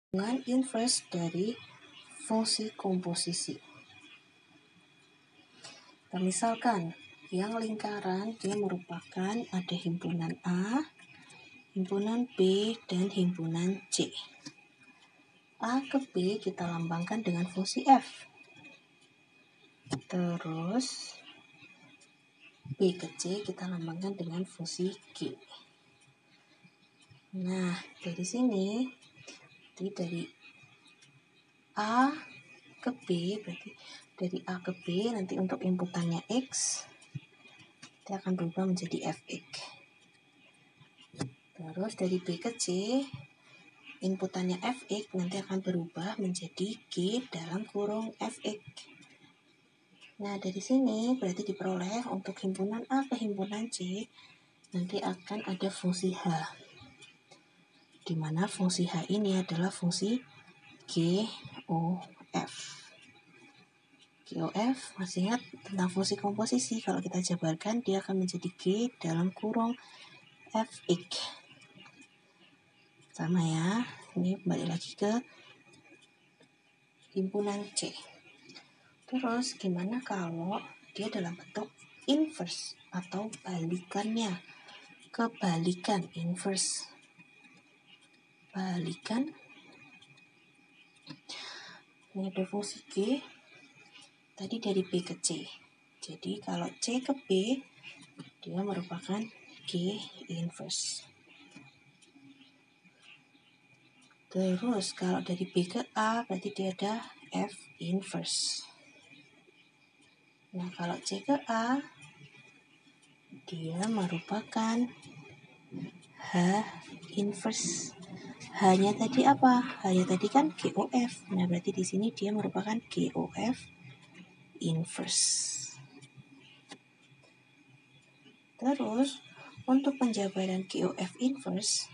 dengan inverse dari fungsi komposisi. Nah, misalkan yang lingkaran dia merupakan ada himpunan A, himpunan B, dan himpunan C. A ke B kita lambangkan dengan fungsi F. Terus B ke C kita lambangkan dengan fungsi G. Nah, dari sini dari A ke B, berarti dari A ke B nanti untuk inputannya X nanti akan berubah menjadi Fx. Terus dari B ke C inputannya Fx nanti akan berubah menjadi G dalam kurung Fx. Nah, dari sini berarti diperoleh untuk himpunan A ke himpunan C nanti akan ada fungsi H, di mana fungsi H ini adalah fungsi GOF. GOF, masih ingat tentang fungsi komposisi, kalau kita jabarkan dia akan menjadi G dalam kurung Fx. Sama ya, ini kembali lagi ke himpunan C. Terus gimana kalau dia dalam bentuk inverse atau balikannya? Kebalikan inverse. Balikan. Ini ada fungsi G. Tadi dari B ke C. Jadi kalau C ke B, dia merupakan G inverse. Terus kalau dari B ke A, berarti dia ada F inverse. Nah, kalau C ke A, dia merupakan H inverse. H-nya tadi apa? H-nya tadi kan GOF. Nah, berarti di sini dia merupakan GOF inverse. Terus, untuk penjabaran GOF inverse,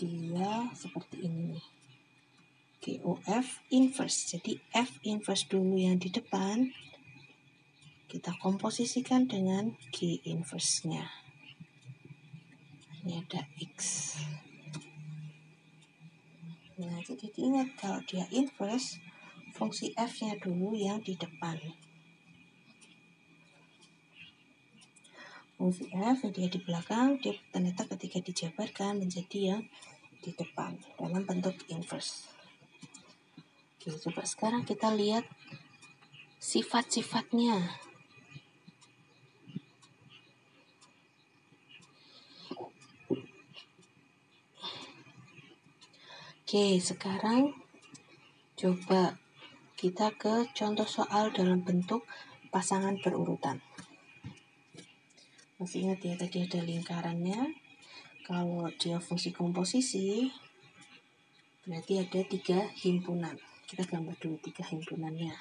dia seperti ini nih. GOF inverse. Jadi, F inverse dulu yang di depan, kita komposisikan dengan G inverse-nya. Ini ada X. Nah, jadi diingat kalau dia inverse, fungsi F-nya dulu yang di depan. Fungsi F yang dia di belakang, dia ternyata ketika dijabarkan menjadi yang di depan dalam bentuk inverse. Oke, coba sekarang kita lihat sifat-sifatnya. Oke, sekarang coba kita ke contoh soal dalam bentuk pasangan berurutan. Masih ingat ya, tadi ada lingkarannya. Kalau dia fungsi komposisi, berarti ada 3 himpunan. Kita gambar dulu 3 himpunannya.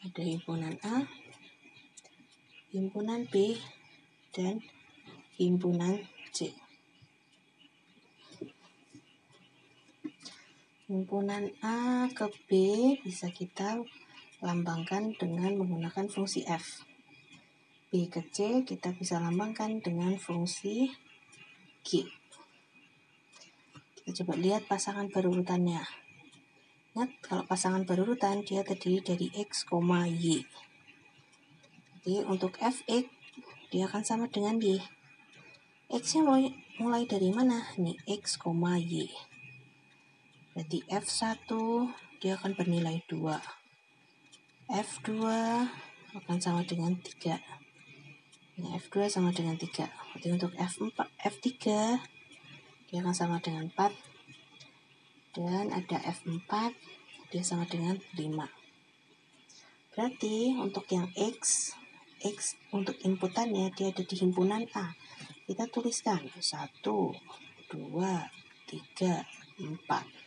Ada himpunan A, himpunan B, dan himpunan C. Himpunan A ke B bisa kita lambangkan dengan menggunakan fungsi F. B ke C kita bisa lambangkan dengan fungsi G. Kita coba lihat pasangan berurutannya. Ingat, kalau pasangan berurutan dia terdiri dari X, Y. Jadi untuk Fx dia akan sama dengan Y. X-nya mulai dari mana? Nih, X, Y. Berarti F1 dia akan bernilai 2. F2 akan sama dengan 3. Nah, F2 sama dengan 3. Berarti untuk F3 dia akan sama dengan 4. Dan ada F4 dia sama dengan 5. Berarti untuk yang X untuk inputannya dia ada di himpunan A. Kita tuliskan 1, 2, 3, 4.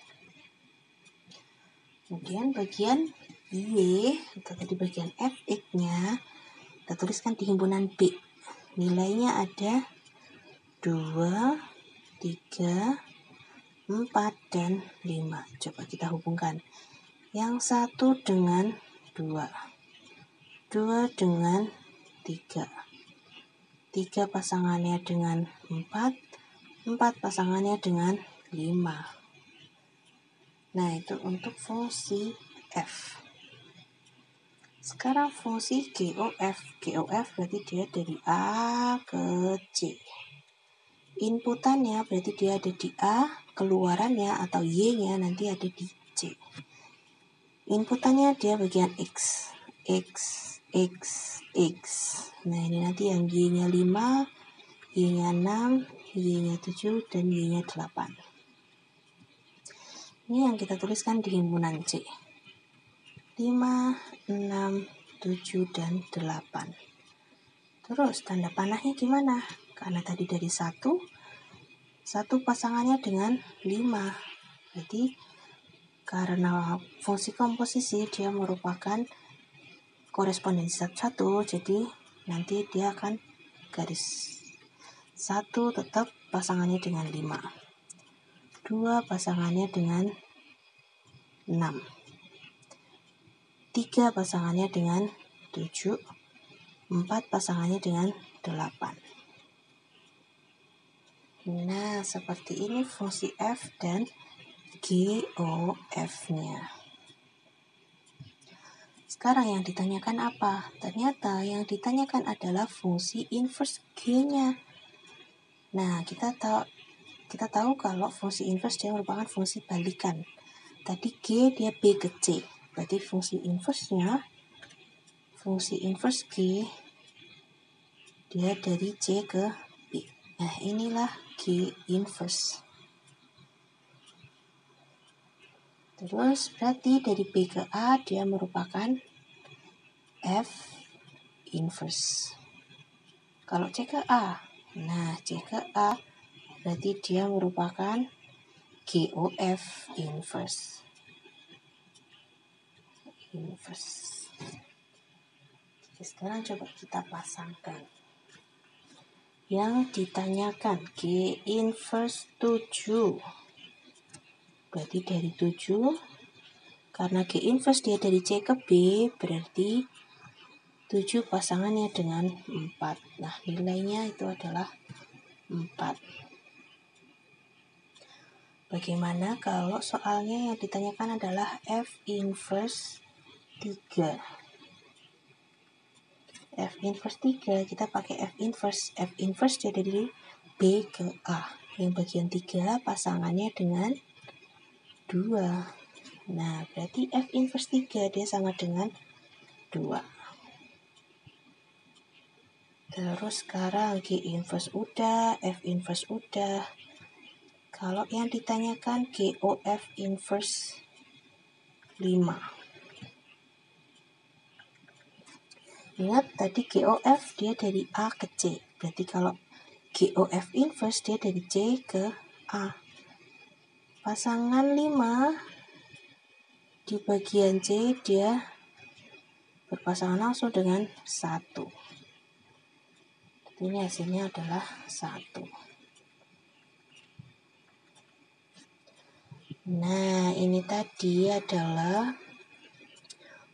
Kemudian bagian Y atau tadi bagian Fx-nya kita tuliskan di himpunan B. Nilainya ada 2, 3, 4, dan 5. Coba kita hubungkan. Yang 1 dengan 2. 2 dengan 3. 3 pasangannya dengan 4. 4 pasangannya dengan 5. Nah, itu untuk fungsi F. Sekarang fungsi GOF. GOF berarti dia dari A ke C. Inputannya berarti dia ada di A, keluarannya atau Y-nya nanti ada di C. Inputannya dia bagian X. Nah, ini nanti yang Y-nya 5, Y-nya 6, Y-nya 7, dan Y-nya 8. Ini yang kita tuliskan di himpunan C. 5, 6, 7, dan 8. Terus tanda panahnya gimana? Karena tadi dari 1 pasangannya dengan 5. Jadi karena fungsi komposisi dia merupakan korespondensi satu, jadi nanti dia akan garis 1 tetap pasangannya dengan 5. 2 pasangannya dengan 6. 3 pasangannya dengan 7, 4 pasangannya dengan 8. Nah, seperti ini fungsi F dan GOF-nya. Sekarang yang ditanyakan apa? Ternyata yang ditanyakan adalah fungsi inverse G-nya. Nah, kita tahu kalau fungsi inverse dia merupakan fungsi balikan. Tadi G dia B ke C. Berarti fungsi inverse G dia dari C ke B. Nah, inilah G inverse. Terus berarti dari B ke A dia merupakan F inverse. Kalau C ke A, nah C ke A berarti dia merupakan GOF inverse. Oke, sekarang coba kita pasangkan. Yang ditanyakan G inverse 7. Berarti dari 7, karena G inverse dia dari C ke B, berarti 7 pasangannya dengan 4. Nah, nilainya itu adalah 4. Bagaimana kalau soalnya yang ditanyakan adalah F inverse 3. F inverse 3, kita pakai F inverse. F inverse dia dari B ke A. Yang bagian 3 pasangannya dengan 2. Nah, berarti F inverse 3 dia sama dengan 2. Terus sekarang G inverse udah, F inverse udah. Kalau yang ditanyakan GOF inverse 5. Ingat tadi GOF dia dari A ke C. Berarti kalau GOF inverse dia dari C ke A. Pasangan 5 di bagian C dia berpasangan langsung dengan 1. Ini hasilnya adalah 1. Nah, ini tadi adalah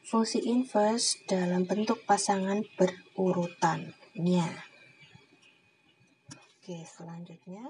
fungsi inverse dalam bentuk pasangan berurutannya. Oke, selanjutnya